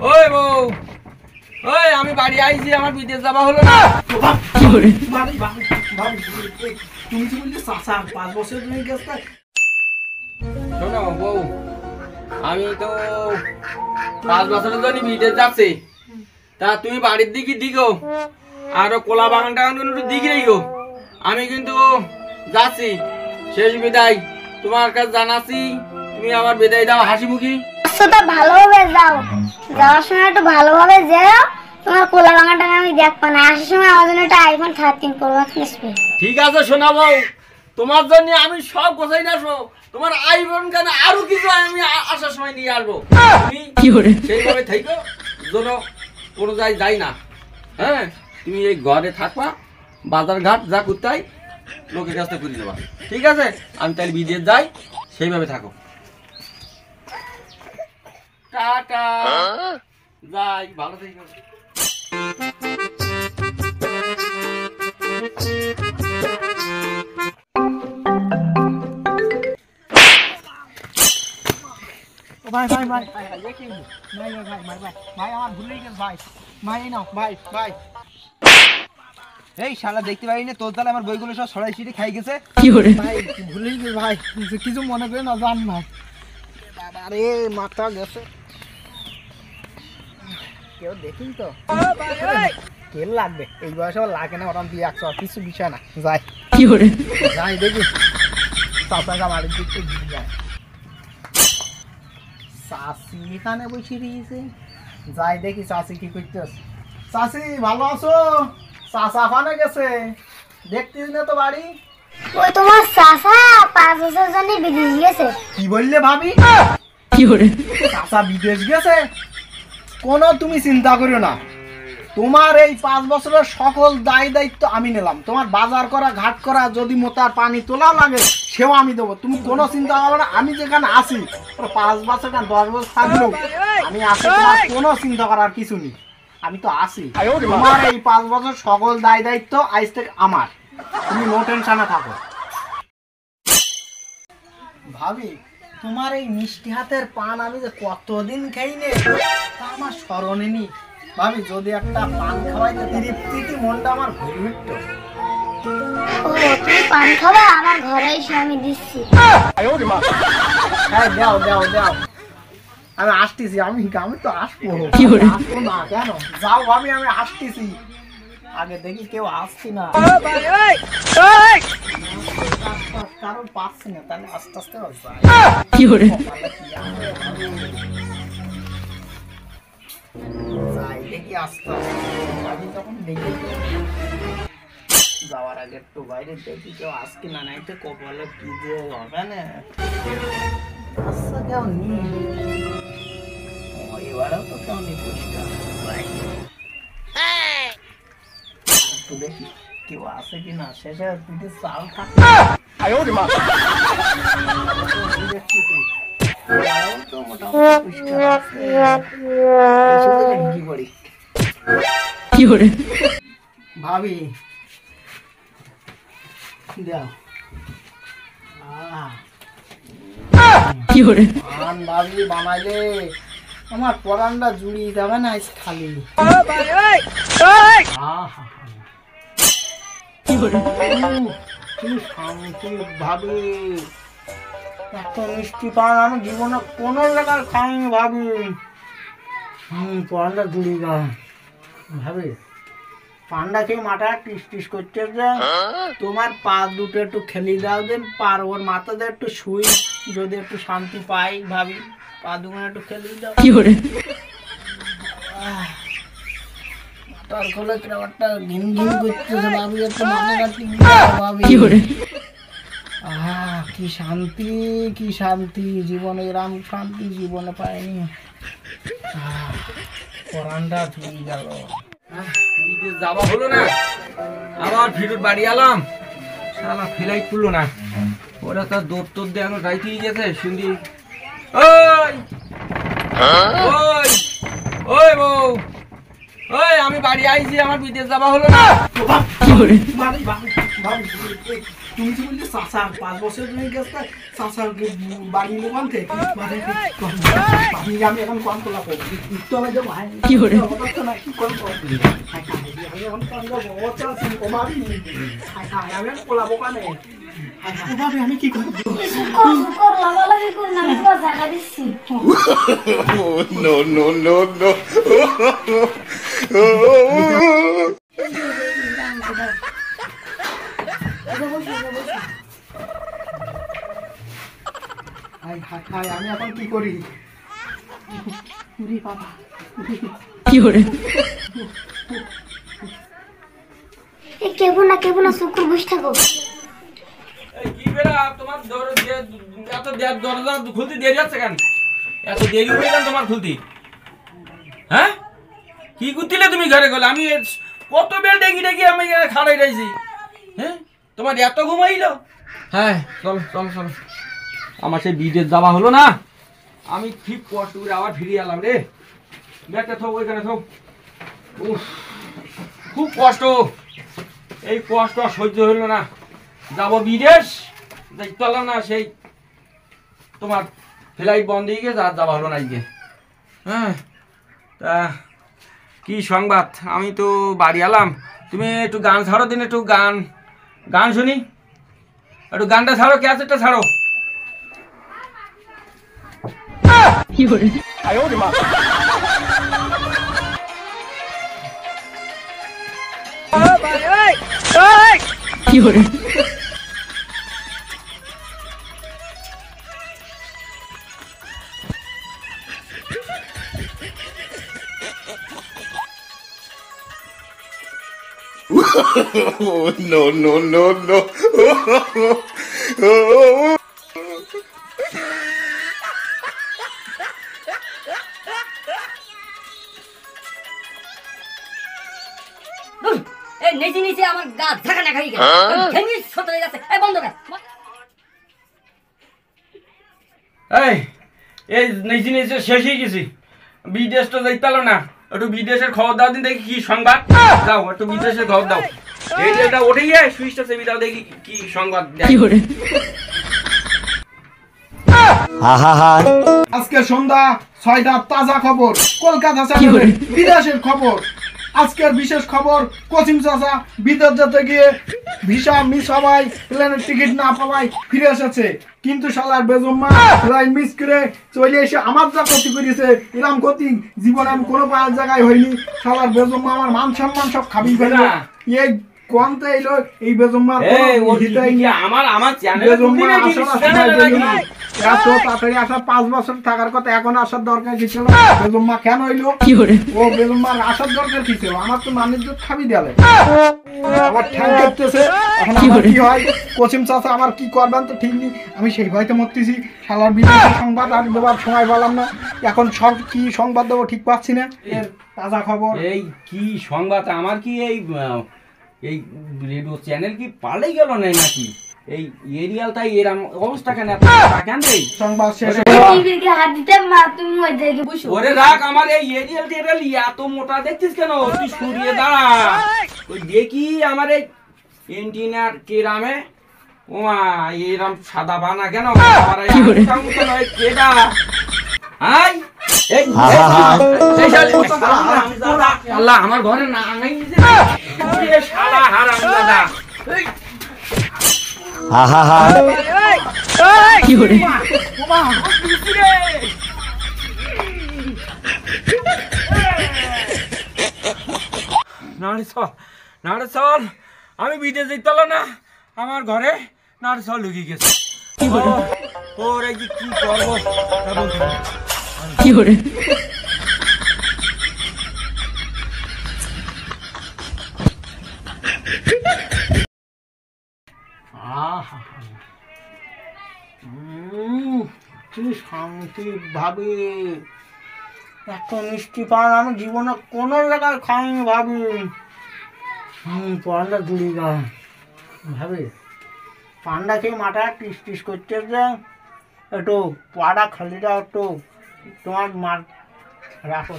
ওই বউ, ওই আমি বাড়ি আইছি, আমার বিদেশ যাওয়া হলো না। তুমি কি বললি 5 বছর তুমি গেছে? শোনো বউ, আমি তো 5 বছরের জন্য বিদেশ যাচ্ছি, তা তুমি বাড়ির দিকে দিগো, আর কোলা বাগানটা একটু দিকে রেখো। আমি কিন্তু যাচ্ছি, শেষ বিদায় তোমার কাছে জানাচ্ছি, তুমি আমার বিদায় দাও হাসি মুখী। ভালোভাবে যাও, যাওয়ার সময় একটু ভালোভাবে যাও। তোমার কোলা বাগানটা আমি দেখবো না, আসার সময় আমার জন্য একটা আইফোন 13 প্রো ম্যাক্স নিসবে। ঠিক আছে শোনা বউ, তোমার জন্য আমি সব গোছাই না, তোমার আইফোন কেন আরো কিছু আমি আসার সময় নিয়ে আসবো। তুমি সেইভাবে থাকো, যেন কোনো যাই না। হ্যাঁ, তুমি এই ঘরে থাকবা, বাজার ঘাট যা করতে হয় লোকের কাছে করে দেবা। ঠিক আছে, আমি তাহলে বিদেশ যাই, সেইভাবে থাকো। টাটা, যাই, ভালো থেকো। ভাই ভাই ভাই ভাই আমার ভুলেই গেল ভাই। ভাই নাও ভাই ভাই। এই শালা দেখতে পাই না তোর তাহলে আমার বইগুলো সব ছড়াই ছিটে খাই গেছে। ভাই ভুলেই গেল ভাই, কিছু মনে করে না, জান ভাই। আরে মাথা গেছে, কেউ দেখিন তো তেল লাগবে, এই বয়সে আবার লাগে না, ওরম দিয়ে একশো কিছু বিষয় না। যাই যাই দেখি চাষা বাড়ির দিকে যায়। চাষি এখানে বসে রয়েছে, যাই দেখি চাষি কি করতেছে। চাষি ভালো আছো? চাষা ওখানে গেছে, দেখতিস না তো বাড়ি? ওই তোমার চাচা 5 বছর জন্য বিদেশ গেছে। কি বললে ভাবি? চাষা বিদেশ গেছে? কোনো তুমি চিন্তা করিও না, তোমার এই 5 বছরের সকল দায়িত্ব আমি নিলাম। তোমার বাজার করা, ঘাট করা, যদি মোতার পানি তোলা লাগে সেও আমি দেবো। তুমি কোনো চিন্তা করো না, আমি যেখানে আসি 5 বছর কেন 10 বছর থাকলেও আমি আসি, তোমার কোনো চিন্তা করার কিছু নেই, আমি তো আসি। তোমার এই 5 বছর সকল দায়িত্ব আজ থেকে আমার, তুমি নো টেনশনে থাকো। ভাবি তোমার এই মিষ্টি হাতের পান আমি যে কতদিন খাইনি, তা আমার স্মরণে নেই। ভাবি যদি একটা পান খাওয়াইতে তৃপ্তি মনটা আমার ভরে উঠত। ও তুমি পান খাবা? আমার ঘরে এসে আমি দিচ্ছি। হ্যাঁ দাও দাও দাও, আমি আসতেছি। আমি তো আসবো, আসবো না কেন? যাও ভাবি, আমি আসতেছি। আগে দেখি কেউ আসছি না, কারণ পাচ্ছি না, তাহলে আস্তে আস্তে যাই দেখি আস্তে আস্তে। আমি যখন দেখি যাওয়ার আগে একটু বাইরে দেখি কেউ আসছি না, নাই তো কপালে কি যে হবে না। আচ্ছা কেউ নেই, এবারেও তো কেউ নেই পরিষ্কার। একটু দেখি কেউ আসে কিনা, শেষে দুটো চাল থাকে তো মোটামুটি ভাবি দাও ভাবি বানাইলে আমার পরানটা জুড়িয়ে যাবে না খালি। কি শান্তি ভাবি, এত মিষ্টি পান আমি জীবনে কোনো জায়গায় খাইনি ভাবি। পরানটা জুড়িয়ে যাবে ভাবি। পান্ডা খেয়ে মাথা টিস টিস করতে যে, তোমার পা দুটো একটু খেলি দাও দেন, পার ওর মাথাতে একটু শুই, যদি একটু শান্তি পাই ভাবি। পা দুখানে একটু খেলি দাও। তার ফলে একটা ঘিন ঘিন করতেছে ভাবি, একটু মাথাটা টিপ দাও ভাবি। কি শান্তি, কি শান্তি, জীবনে এরম শান্তি জীবনে পাইনি। পরানটা চুরি গেল। যাওয়া হলো না, আবার ফিরত বাড়ি এলাম, শালা ফ্লাইট খুললো না। ওরা তো দৌড় তোর দিয়ে এখন রাইতেই গেছে শুনলি। ওই ওই ওই বউ, ওই আমি বাড়ি আইছি, আমার বিদেশ যাওয়া হলো না। ভাবি, ভাবি, ভাবি, তুমি যে বললে চাচা 5 বছর ধরে গেছে চাচার বাড়ি লোকান থেকে মানে ভাবি আমি এখন কোন তোলা করব তো আমি যাব কি করে না কি করব আমি এখন কোন যাব ও চাচি ও ভাবি আমি এখন কোলাবো কানে ও ভাবি আমি কি করব কর লাগালাগি কর না আমি তো জায়গা দিচ্ছি No, no, no, no. আমি এখন কি করি বাবা কেবো না শুক্র বসে থাকো এই কি বেড়া তোমার এত দরজা খুলতে দেরি হচ্ছে কেন? এত দেরি হয়ে গেল তোমার খুলতে? হ্যাঁ কি করছিলে তুমি ঘরে গেলে? আমি কত বেল ডেকে ডেকে আমি খাড়াই রয়েছি। হ্যাঁ তোমার এত ঘুমাইলো? হ্যাঁ চলো চলো চলো, আমার সেই বিদেশ যাওয়া হলো না, আমি ঠিক কষ্ট করে আবার ফিরে এলাম রে। ব্যাগটা থাক ওইখানে থাক। উফ খুব কষ্ট, এই কষ্ট আর সহ্য হইল না। যাবো বিদেশ, দেখতে পারলাম না, সেই তোমার ফ্লাইট বন্ধ হয়ে গেছে, আর যাওয়া হলো না আজকে। হ্যাঁ তা কি সংবাদ? আমি তো বাড়ি এলাম, তুমি একটু গান ছাড়ো দিন, একটু গান শুনি, একটু গানটা ছাড়ো, ক্যাসেটটা ছাড়ো। Oh, no, no, no, no. এই নেচে নেচে আমার গা ঝাঁকা না খাই গেছে, ঘেমি ছোট হয়ে গেছে। এই বন্ধ কর। এই নেচে নেচে শেষ হয়ে গেছি, বিদেশ তো যাইতে পারলো না। একটু বিদেশের খবর দাও দিন, দেখি কি সংবাদ। দাও একটু বিদেশের খবর দাও। এটা ওঠে গিয়ে সুইচটা চেপে দাও, দেখি কি সংবাদ দেয়। আজকে সন্ধ্যা 6টা তাজা খবর, কলকাতা চ্যানেলে বিদেশের খবর। আজকের বিশেষ খবর, কোচিং চাচা বিদেশ যেতে গিয়ে ভিসা মিস হওয়ায় প্লেনের টিকিট না পাওয়ায় ফিরে এসেছে, কিন্তু শালার বেজম্মা ফ্লাইট মিস করে চলে এসে আমার যা ক্ষতি করেছে, এরকম ক্ষতি জীবনে আমি কোনো জায়গায় হয়নি। শালার বেজম্মা আমার মান সম্মান সব খাবি ফেলবে। এই কোনতে এলো এই বেজম্মা আমার চ্যানেল এত তাড়াতাড়ি আসা, 5 বছর থাকার কথা, এখন আসার দরকার কি ছিল? বেজম্মা কেন হইলো? ও বেজম্মার আসার দরকার কি ছিল? আমার তো মানের জোর খাবি দেয়ালে আমার ঠ্যাং করতেছে। এখন আমার কি হয়? কোচিং চাচা আমার কি করবেন তো ঠিক নেই, আমি সেই ভয়তে মরতেছি। শালার বিদেশের সংবাদ আর দেবার সময় পেলাম না, এখন সব কি সংবাদ দেবো ঠিক পাচ্ছি না। এর তাজা খবর এই কি সংবাদ? আমার কি এই রেডিও চ্যানেল কি পাল্টাই গেল না নাকি? এই এরিয়াল তাই এরম অবস্থা কেন? কেন রে সংবাদ শেষ টিভিকে হাত দিতে মা তুমি ওই দিকে বসো। ওরে রাখ, আমার এই এরিয়াল টেরিয়াল এত মোটা দেখছিস কেন? তুই সরিয়ে দাঁড়া, ওই দেখি আমার এই এন্টিনার কেরামে ওমা এরম সাদা বানা কেন? আমার কেডা হাই আল্লাহ আমার ঘরে না শালা হারাম দাদা। নাড়ে চল, আমি বিদেশ যেতে না, আমার ঘরে নাড়ে চল ঢুকে গেছে। ওরে কি করবো কি করে? কি শান্তি ভাবি, এত মিষ্টি পান আমি জীবনে কোনো জায়গায় খাইনি ভাবি। পান্ডা জুড়ি গা ভাবি, পান্ডা খেয়ে মাথা টিস টিস করতে একটু পাড়া খালিটা একটু তোমার মার রাখো।